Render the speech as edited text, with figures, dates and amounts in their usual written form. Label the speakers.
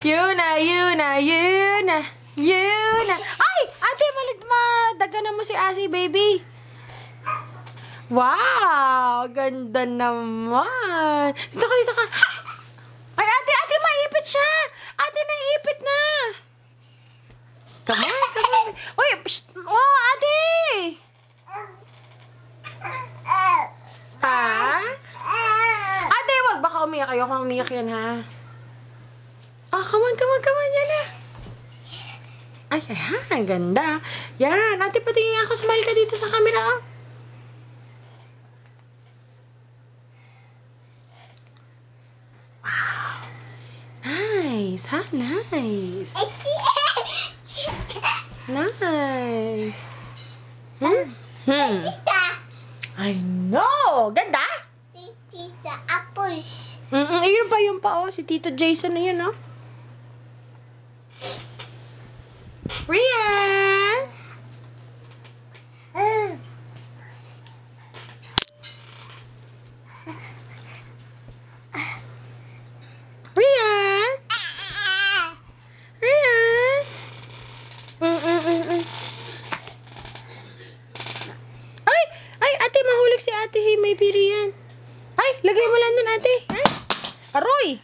Speaker 1: Yun na, yun na, yun na. Yun na. Ay! Ate, madagana mo si Asi, baby. Wow! Ganda naman. Dito ka, dito ka. Ay, ate, maipit siya. Ate, naipit na. Come on, come on. Uy, psst. Oh, ate. Ha? Ate, wag. Baka umiyak kayo kung umiyak yan, ha? Oh, come on. Yan na. Ay, ayan. Ganda. Yan. Ate, patingin ako. Smile ka dito sa camera, oh. Wow. Nice, ha? Nice. Nice. I know. Ganda?
Speaker 2: Tita Apos.
Speaker 1: Ayun pa, oh. Si Tito Jason na yun, oh. Rian! Rian! Rian! Ay, ate, mahulog si ate. Hey, may Rian. Ay, lagay mo lang dun, ate. Ay, aroy!